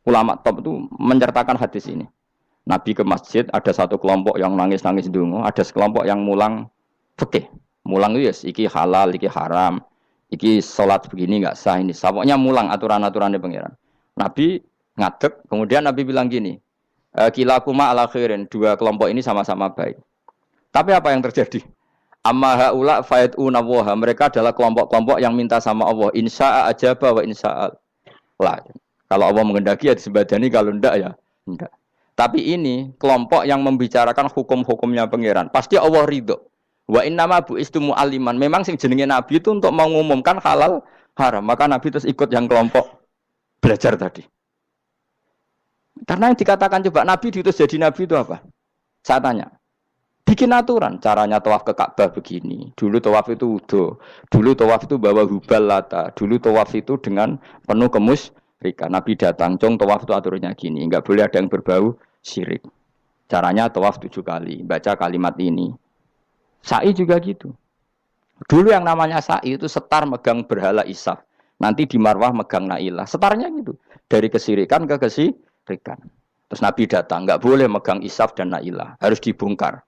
ulama top itu menceritakan hadis ini. Nabi ke masjid, ada satu kelompok yang nangis-nangis ndonga, ada sekelompok yang mulang fikih. Mulang itu ya, iki halal, iki haram, iki salat begini enggak sah ini. Pokoknya mulang aturan-aturannya pangeran. Nabi ngadeg, kemudian Nabi bilang gini, kilakuma ala khairin, dua kelompok ini sama-sama baik. Tapi apa yang terjadi? Amma haula fayatuna waha, mereka adalah kelompok-kelompok yang minta sama Allah, insya'a ajaba wa insya'al. Lah, kalau Allah mengendaki ya disebadani, kalau enggak ya enggak. Tapi ini kelompok yang membicarakan hukum-hukumnya pangeran. Pasti Allah ridho. Wa innama bu'istu mu'alliman. Memang sing jenenge Nabi itu untuk mengumumkan halal haram. Maka Nabi terus ikut yang kelompok belajar tadi. Karena yang dikatakan coba Nabi diutus jadi Nabi itu apa? Saya tanya. Bikin aturan. Caranya tawaf ke Ka'bah begini. Dulu tawaf itu wudu. Dulu tawaf itu bawa hubal lata. Dulu tawaf itu dengan penuh kemusyrikan. Nabi datang. Cong tawaf itu aturannya gini. Enggak boleh ada yang berbau syirik. Caranya tawaf 7 kali. Baca kalimat ini. Sa'i juga gitu. Dulu yang namanya sa'i itu setar megang berhala Isaf. Nanti di Marwah megang Nailah. Setarnya gitu. Dari kesirikan ke kesirikan. Terus Nabi datang. Enggak boleh megang Isaf dan Nailah. Harus dibongkar.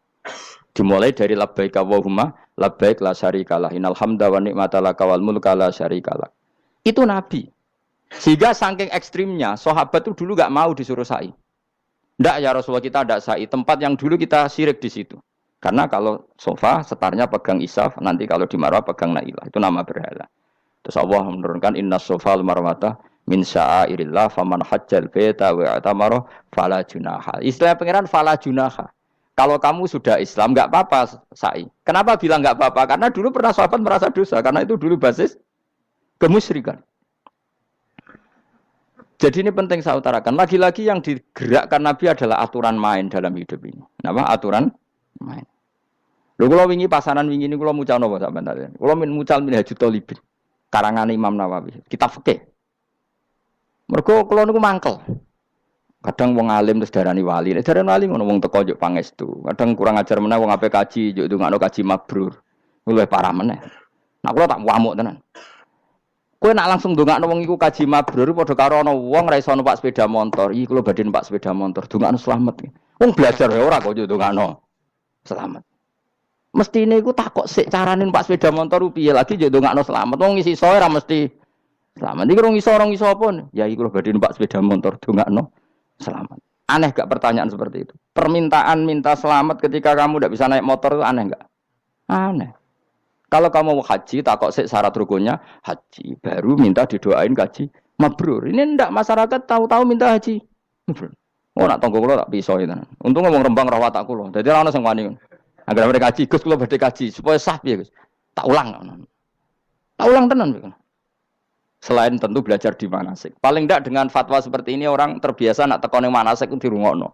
Dimulai dari labbaik Allahumma labbaik la syarikalah. Innal hamda wa ni'mata laka wal mulka la syarikalah. Itu Nabi. Sehingga saking ekstrimnya, sahabat itu dulu enggak mau disuruh sa'i. Enggak ya Rasulullah, kita ada sa'i. Tempat yang dulu kita syirik di situ. Karena kalau sofa setarnya pegang Isaf, nanti kalau di Marwah pegang Nailah. Itu nama berhala. Terus Allah menurunkan inna sofal marwata min sya'airillah faman hajjal baita wa atamara fala junaha. Istilah pangeran fala junaha. Kalau kamu sudah Islam enggak apa-apa sa'i. Kenapa bilang enggak apa-apa? Karena dulu pernah sahabat merasa dosa karena itu dulu basis kemusyrikan. Jadi ini penting saya utarakan. Lagi-lagi yang digerakkan Nabi adalah aturan main dalam hidup ini. Apa? Aturan main. Lho kula wingi pasanan wingi niku kula mucal napa sampean ta? Kula mucal Minhajut Thalibin. Karangan Imam Nawawi, kitab fikih. Mergo kula niku mangkel. Kadang wong alim terus darani wali, nek darani wali ngono wong teko njuk pangestu. Kadang kurang ajar meneh wong ape kaji njuk ndongakno kaji mabrur. Luwih parah meneh. Nah kula tak wamuk tenan. Kowe nak langsung ndongakno wong iku kaji mabrur padha karo ana wong ra iso numpak sepeda motor. Iki kula badhe numpak sepeda motor, ndongakno slamet. Wong belajar ya ora kok njuk ndongakno selamat. Mestine iku takok sik carane numpak sepeda motor piye lagi yo ndongakno selamat. Wong isi iso ora mesti selamat. Iki orang iso apa? Ya iku lho badhe numpak sepeda motor ndongakno selamat. Aneh gak pertanyaan seperti itu? Permintaan minta selamat ketika kamu tidak bisa naik motor itu aneh gak? Aneh. Kalau kamu mau haji, takok sik syarat rukunnya haji, baru minta didoain haji mabrur. Ini ndak masyarakat tahu-tahu minta haji mabrur. Oh nak tonggo kula tak piso itu. Untung ngomong rembang rawat tak kula. Dadi ora ono sing wani. Agar mereka haji, Gus kula badhe haji supaya sah piye Gus. Tak ulang. Tak ulang tenan piye. Selain tentu belajar di manasik. Paling ndak dengan fatwa seperti ini orang terbiasa nak tekone manasik ku dirungokno.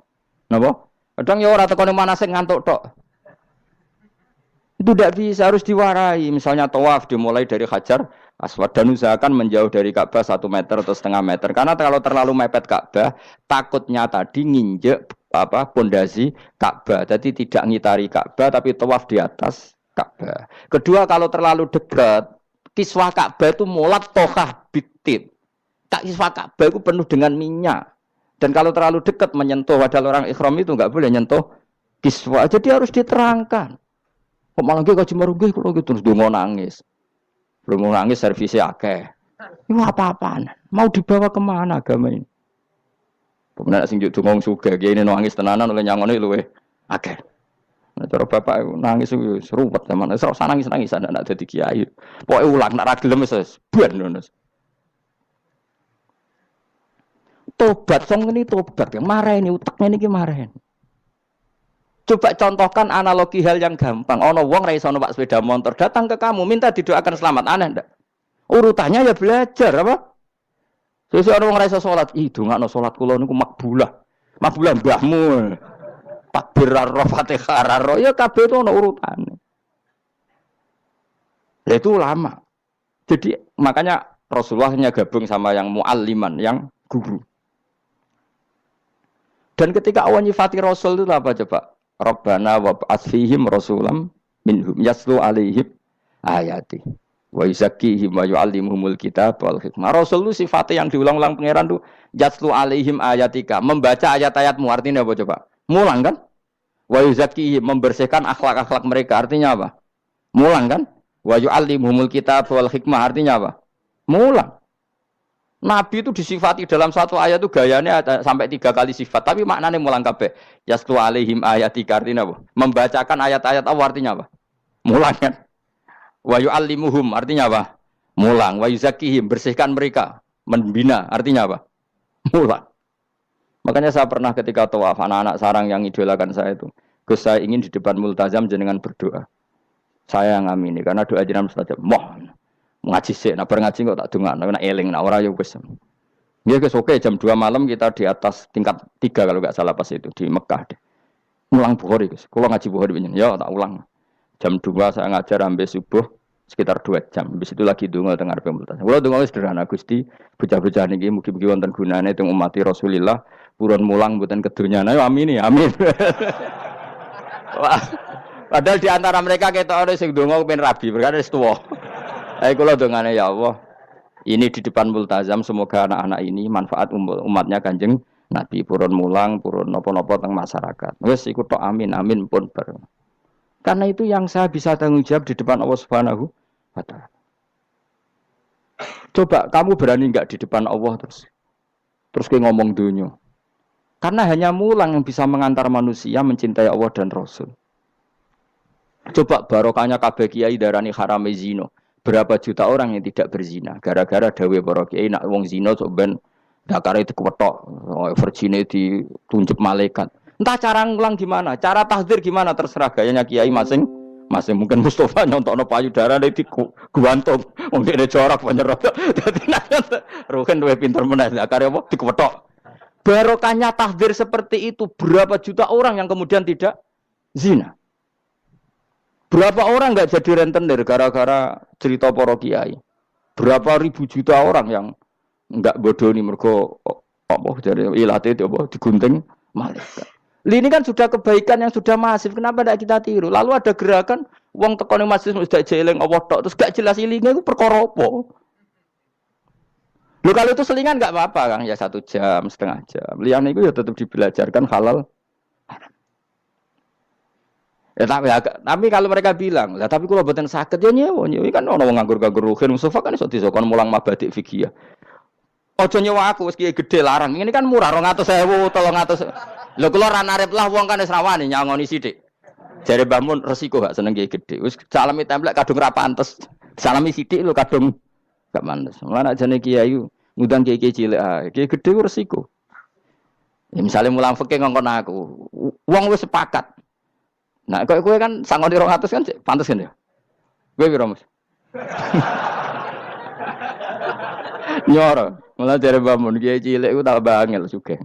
Napa? Kadang ya ora tekone manasik ngantuk tok. Itu tidak bisa, harus diwarai. Misalnya tawaf dimulai dari Hajar Aswad dan usahakan menjauh dari Ka'bah 1 meter atau setengah meter. Karena kalau terlalu mepet Ka'bah, takutnya tadi nginjek pondasi Ka'bah. Jadi tidak ngitari Ka'bah tapi tawaf di atas Ka'bah. Kedua, kalau terlalu dekat, kiswah Ka'bah itu mulat tohah bitit. Tak kiswah Ka'bah itu penuh dengan minyak. Dan kalau terlalu dekat menyentuh, padahal orang ikhram itu enggak boleh nyentuh kiswah. Jadi harus diterangkan. Kok malah gue kaji marugih kalau gitu terus dongo nangis. Belum nangis servisnya akeh. Ini apa-apaan? Mau dibawa kemana agama ini? Kemudian sing juk dongo sugih ini nangis tenanan oleh nyangone luwe akeh. Nah, cara bapak nangis itu seruwet zaman. Wis ora nangis-nangis anak dadi kiai. Pokoke ulang nak ra gelem wis ben ngono. Tobat song ini tobat yang marah ini uteknya ini marah. Coba contohkan analogi hal yang gampang. Ono wong ra iso numpak sepeda motor datang ke kamu minta didoakan selamat, aneh ndak? Urutannya ya belajar apa? Sesuk ono wong ra iso salat, ih dongakno salat kula niku makbulah. Makbulah mbahmu. Takbir ar Fatihah ar ya kabeh itu ono urutane. Ya itu lama. Jadi makanya Rasulullah hanya gabung sama yang mualliman, yang guru. Dan ketika awan nyifati Rasul itu apa coba? Rabbana wab'ats fihim rasulam minhum yaslu alaihim ayati wa yuzakkihim wa yu'allimuhumul kitab wal hikmah. Rasul itu sifatnya yang diulang-ulang pangeran itu yaslu alaihim ayatika, membaca ayat-ayatmu, artinya apa coba? Mulang kan? Wa yuzakkihim, membersihkan akhlak-akhlak mereka, artinya apa? Mulang kan? Wa yu'allimuhumul kitab wal hikmah, artinya apa? Mulang. Nabi itu disifati dalam satu ayat itu gayanya ada sampai 3 kali sifat, tapi maknanya mulang kabeh. Yaslu alaihim ayatika, artinya apa? Membacakan ayat-ayat Allah, artinya apa? Mulang kan? Wa yu'allimuhum, artinya apa? Mulang. Wa yuzakkihim, bersihkan mereka, membina, artinya apa? Mulang. Makanya saya pernah ketika tawaf, anak-anak sarang yang idolakan saya itu, Gus saya ingin di depan multazam jenengan berdoa. Saya yang ngamini karena doa jenengan mustajab. Ngaji sih, nah ngaji kok tak dengar, nah eling, nah orang juga sih. Ya guys, oke jam 2 malam kita di atas tingkat 3 kalau nggak salah pas itu di Mekah deh. Ulang Bukhari guys, kalau ngaji Bukhari begini, ya tak ulang. Jam 2 saya ngajar sampai subuh sekitar 2 jam. Habis itu lagi dungo dengar pemultasan. Kalau dungo sederhana Gusti, bocah-bocah niki mugi-mugi wonten gunane teng umati Rasulillah, purun mulang mboten kedunya. Ayo amin ya, amin. Wah, padahal di antara mereka kita ada sing dungo pengen rabi, berkata wis tuwa. Ayo kula dongane ya Allah. Ini di depan multazam semoga anak-anak ini manfaat umatnya Kanjeng Nabi purun mulang, purun napa-napa teng masyarakat. Wis iku tok amin amin pun bar. Karena itu yang saya bisa tanggung jawab di depan Allah Subhanahu wa taala. Coba kamu berani enggak di depan Allah terus kayak ngomong dunia. Karena hanya mulang yang bisa mengantar manusia mencintai Allah dan Rasul. Coba barokahnya kabeh kiai darani harame zina. Berapa juta orang yang tidak berzina gara-gara dawe para kiai nak wong zina sok ben dakare dikewetok, virgine ditunjuk malaikat. Entah cara ngulang gimana, cara tahdzir gimana terserah gayanya kiai masing-masing. Mungkin Mustafa nyontokno payudara di guantung, mungkin ada corak penyerot. Dadi roken duwe pinter meneh dakare apa dikewetok. Barokahnya tahdzir seperti itu berapa juta orang yang kemudian tidak zina. Berapa orang enggak jadi rentenir gara-gara cerita para kiai? Berapa ribu juta orang yang enggak bodoni mergo apa dari ilate itu apa digunting malaikat. Ini kan sudah kebaikan yang sudah masif, kenapa tidak kita tiru? Lalu ada gerakan wong tekone masjid sudah jeleng Allah tok terus gak jelas ilinge itu perkara apa? Loh kalau itu selingan enggak apa-apa Kang, ya 1 jam, setengah jam. Liyane itu ya tetap dibelajarkan halal. Ya, tapi kalau mereka bilang, lah tapi kalau buatan sakit ya nyewa kan orang nganggur-nganggur ruhin Mustafa kan iso disokon mulang mabadik fikih. Ojo nyewa aku wis kiye gede larang. Ini kan murah 200.000, 300. Lho kula ra narep lah wong kan wis rawani nyangoni sithik. Jare Mbah Mun resiko gak seneng kiye gede. Wis salami templek kadung ra pantes. Salami sithik lho kadung gak pantes. Mulane jane kiai ngundang kiai cilik ae. Kiai gede ku resiko. Ya misalnya mulang fikih ngongkon aku. Wong wis sepakat. Nah, kowe kan sangoni 200 kan pantes kan ya? Kowe piro, Mas? Nyoro, malah jare bangun kiai cilik ku tak bangel sugih.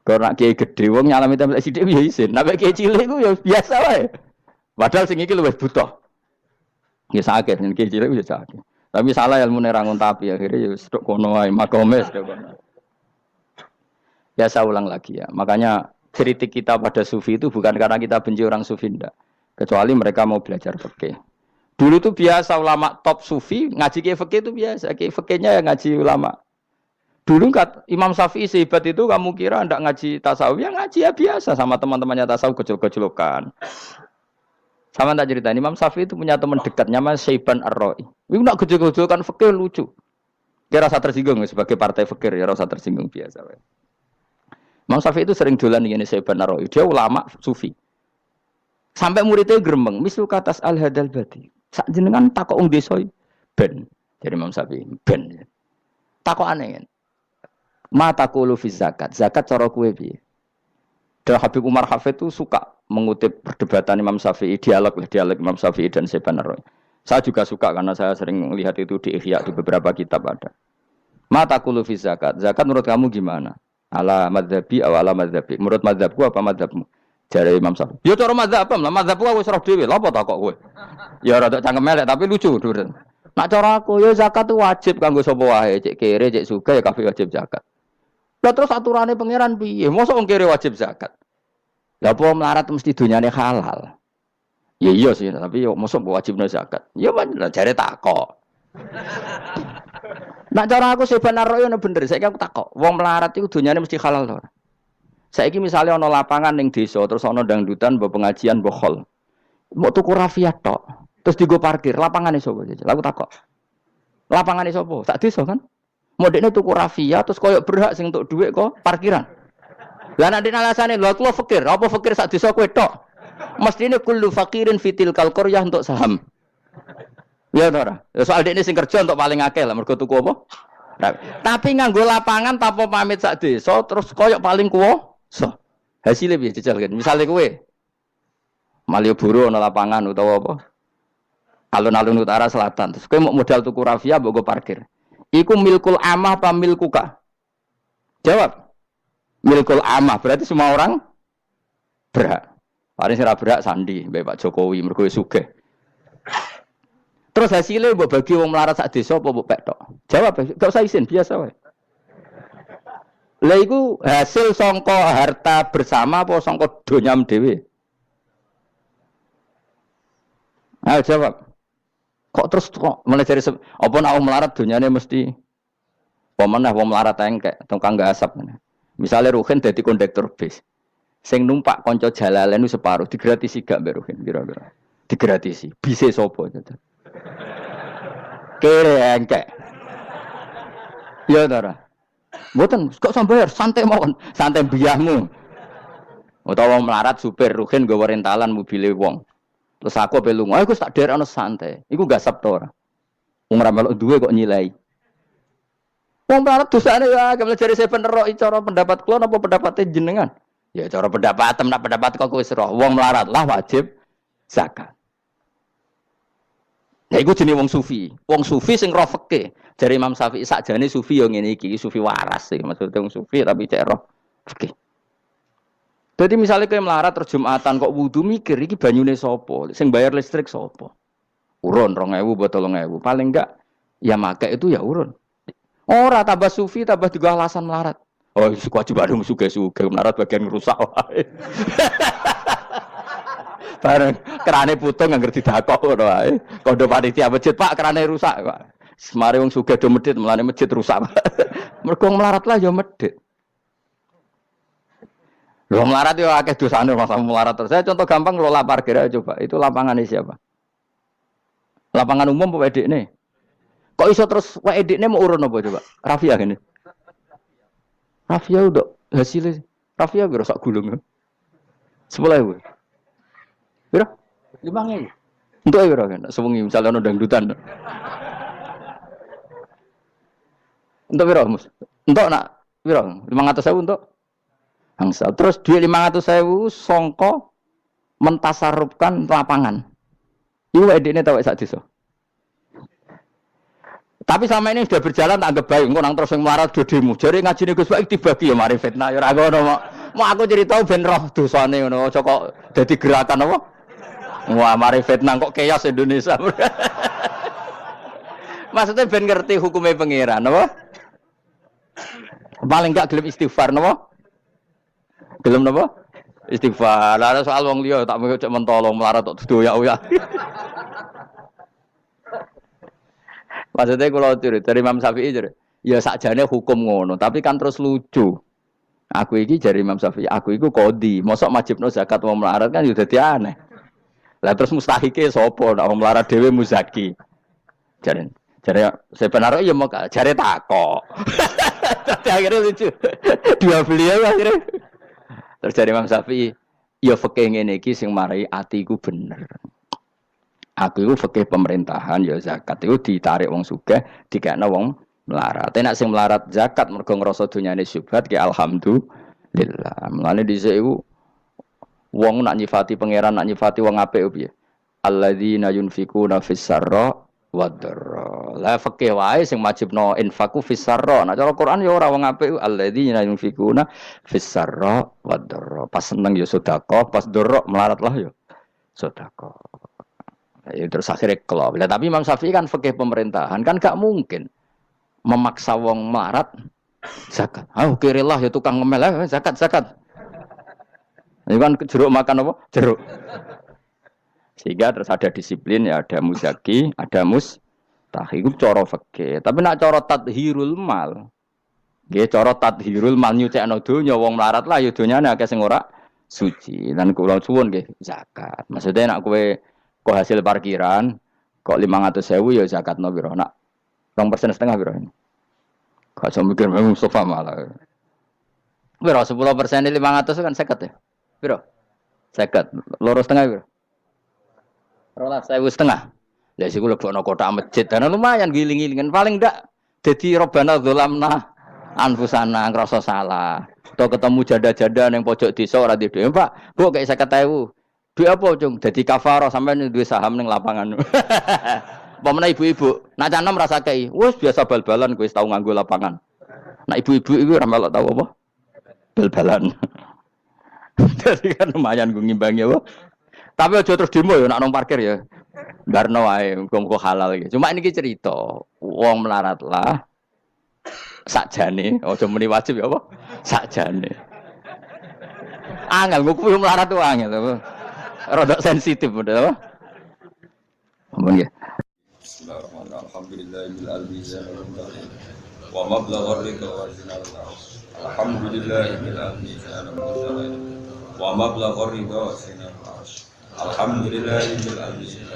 Kok nak kiai gedhe wong nyalami templek sithik ya isin. Nek kiai cilik ku ya biasa wae. Padahal sing iki luwih butuh. Ya sakit, yen kiai cilik ya sakit. Tapi salah ilmune ra ngontapi akhirnya ya sedok kono wae makome sedok kono. Ya saya ulang lagi ya. Makanya kritik kita pada sufi itu bukan karena kita benci orang sufi enggak. Kecuali mereka mau belajar fikih. Dulu tuh biasa ulama top sufi ngaji kiai fikih itu biasa. Kiai fikihnya yang ngaji ulama. Dulu kan Imam Syafi'i sehebat itu kamu kira ndak ngaji tasawuf ya ngaji ya biasa sama teman-temannya tasawuf kecil-kecilokan. Sama tak cerita Imam Syafi'i itu punya teman dekat namanya Syaiban Ar-Ra'i. Itu nak kecil-kecilokan fikih lucu. Kira rasa tersinggung sebagai partai fikih ya rasa tersinggung biasa. Imam Syafi'i itu sering dolan ngene Syaiban Ar-Ra'i. Dia ulama sufi. Sampai muridnya gremeng, misal katas al-hadal badi. Sak jenengan takok wong desa ben. Jadi Imam Syafi'i ben. Takok aneh kan. Mata taqulu fi zakat. Zakat cara kowe piye? Dan Habib Umar Hafid itu suka mengutip perdebatan Imam Syafi'i, dialog Imam Syafi'i dan Syaiban Ar-Ra'i. Saya juga suka karena saya sering melihat itu di Ihya di beberapa kitab ada. Mata taqulu fi zakat. Zakat menurut kamu gimana? Ala madzhabi aw ala madzhabi. Menurut madzhabku apa madzhabmu? Jare Imam Syafi'i. Ya cara madzhab apa? Lah madzhabku wis roh dhewe. Lha apa tak kok kowe? Ya rada cangkem elek tapi lucu durun. Nak cara aku ya zakat itu wajib kanggo sapa wae, cek kere, cek sugih ya kabeh wajib zakat. Lah terus aturane pangeran piye? Mosok wong kere wajib zakat. Lah apa melarat mesti dunyane halal. Ya iya sih, tapi yo mosok wajibna zakat. Ya jare tak kok. Nak cara aku Syaiban Ar-Ra'i ono bener, saiki aku takok, wong melarat iku dunyane mesti halal to ora? Saiki misale ana lapangan ning desa terus ana dangdutan mbok pengajian mbok khol. Mbok tuku rafiat tok, terus digo parkir, lapangane sapa jajal? Aku takok. Lapangane sapa? Sak desa kan? Modekne tuku rafiat terus koyo berhak sing entuk dhuwit kok parkiran. Lah nek dene alasane lho aku fakir, apa fakir sak desa kowe tok? Mestine kullu faqirin fitil qaryah untuk saham. Ya ora. Soal dekne sing kerja untuk paling akeh lah mergo tuku apa? Tapi nganggo lapangan tanpa pamit sak desa terus koyok paling kuwasa. Hasilnya piye jajal kan. Misale kowe Malioboro ana lapangan utawa apa? Alun-alun utara selatan. Terus kowe mau modal tuku rafia mbok go parkir. Iku milkul amah apa milkuka? Jawab. Milkul amah berarti semua orang berhak. Paling sira berhak sandi mbek Pak Jokowi mergo sugih. Terus hasilnya mbok bagi wong melarat sak desa apa mbok pek tok? Jawab, gak usah izin, biasa wae. Lah iku hasil sangka harta bersama apa sangka donyam dhewe? Ayo jawab. Kok terus kok mulai dari apa nek wong melarat donyane mesti pemenah wong melarat engkek, tukang asap. Misalnya Ruhin dadi kondektur bis. Sing numpak kanca jalalen ku separuh digratisi gak mbek Ruhin kira-kira. Digratisi. Bise sapa jajal? Kere engkek. Ya ora. Mboten kok sambayar santai mawon, santai biahmu. Utawa melarat supir Ruhin nggawa rentalan mobile wong. Terus aku ape lunga, aku tak derekno santai. Iku gasap to ora. Wong ra melok duwe kok nyilai. Wong melarat dosane ya gak jare Syaiban Ar-Ra'i cara pendapat kula napa pendapat jenengan? Ya cara pendapat nak pendapat kok wis roh. Wong melarat lah wajib zakat. Ya iku jenenge wong sufi. Wong sufi sing roh fikih. Jare Imam Syafi'i sakjane sufi yo ngene iki, sufi waras sih. Maksudnya wong sufi tapi cek roh fikih. Jadi misalnya kowe melarat terus Jumatan kok wudu mikir iki banyune sapa? Sing bayar listrik sapa? Urun 2.000 botol 3.000. Paling enggak ya make itu ya urun. Ora tambah sufi tambah juga alasan melarat. Oh, kewajiban suge-suge melarat bagian rusak wae. Bareng kerane putung anggar didakok ngono wae. Kondo panitia masjid, Pak, kerane rusak, Pak. Semare wong sugih do medhit, mulane masjid rusak. Mergo melarat lah ya medhit. Lho melarat yo akeh dosane masa melarat terus. Saya contoh gampang ngelola parkir aja coba. Itu lapangannya siapa? Lapangan umum apa edikne? Kok iso terus wae edikne mau urun apa coba? Rafia gini. Rafia udah hasilnya. Rafia kira sak gulung. 10.000. Piro? 5.000. Untuk piro kan? Sewengi misalnya ono dangdutan. Untuk piro, Mus? Untuk nak piro? 500.000 untuk angsa. Terus duit 500.000 songko mentasarufkan lapangan. Iku edine tau sak desa. Tapi sama ini sudah berjalan tak anggap baik. Engko nang terus sing melarat dodemu. Jare ngajine Gus Baik dibagi ya mari fitnah ya ora ngono mau aku cerita ben roh dosane ngono. Aja kok dadi gerakan apa? Wah mari fitnah kok keos Indonesia. Maksudnya ben ngerti hukumnya pangeran apa? Paling enggak gelem istighfar napa? Gelem napa? Istighfar. Lah soal wong liya tak mau cek mentolong melarat tok doyak-oyak. Maksudnya kalau dari Imam Syafi'i ya sakjane hukum ngono, tapi kan terus lucu. Aku iki dari Imam Syafi'i, aku iku kodi. Mosok majibno zakat wong melarat kan ya dadi aneh. Lah terus mustahike sapa nek wong melarat dhewe muzaki. Jare sebenarnya ya mau jare takok. Tapi akhirnya lucu. Dua beliau akhirnya. Terus dari Imam Syafi'i, ya fikih ngene iki sing marai atiku bener. Aku itu fikih pemerintahan ya zakat itu ditarik wong sugih dikekno wong melarat. Nek sing melarat zakat mergo ngrasa dunyane syubhat ki alhamdulillah. Mulane dhisik iku wong nak nyifati pangeran nak nyifati wong apik piye? Alladzina yunfikuna fis sarra wadh-dharra. La fikih wae sing wajibno infaku fis sarra. Nek cara Quran ya ora wong apik alladzina yunfikuna fis sarra wadh-dharra. Pas seneng ya sedekah, pas dorok melarat lah ya sedekah. Ya, terus akhirnya kelop. Tapi Imam Syafi'i kan fikih pemerintahan kan gak mungkin memaksa wong melarat zakat. Kirilah ya tukang ngemel zakat. Ini kan jeruk makan apa? Jeruk. Sehingga terus ada disiplin ya ada muzaki, ada mustahik itu cara fikih. Tapi nak cara tadhirul mal. Nggih cara tadhirul mal nyucikno donya wong melarat lah ya donyane akeh sing ora suci. Dan kula suwun nggih zakat. Maksudnya nak kowe kok hasil parkiran kok 500.000 ya zakatno piro nak 2,5% piro ini gak usah mikir Mustafa malah piro 10% 500 kan 50 ya piro 50 2,5 piro 2,500 lha siku lebokno kotak masjid dan lumayan giling-gilingan paling ndak dadi robana dzalamna anfusana ngrasa salah atau ketemu janda-janda ning pojok desa ora di dhuwit Pak Bu kayak 50.000 duit apa cung? Jadi kafarah sampai duit saham neng lapangan. Pemene ibu-ibu, nak canom rasa kei, wes biasa bal-balan, gue tahu nganggo lapangan. Nak ibu-ibu itu ramelok tahu apa? Bal-balan. Jadi kan lumayan gue ngimbangi apa? Tapi aja terus demo ya, nak nong parkir ya. Darno wae, muga halal gitu. Cuma ini cerita, wong melarat lah, sakjane, ojo muni wajib ya apa? Sakjane. Angel, gue melarat tuh angel. Rodok sensitif udah apa? Ampun ya. Bismillahirrahmanirrahim. Alhamdulillahil azizil wa mablagh ridha wa zinal arsh. Alhamdulillahil azizil wa mablagh ridha wa zinal arsh. Alhamdulillahil azizil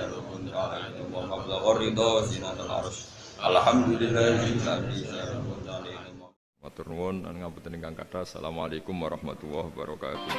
wa mablagh ridha wa zinal arsh. Alhamdulillahil azizil Matur nuwun ngapunten ingkang kathah. Assalamualaikum warahmatullahi wabarakatuh.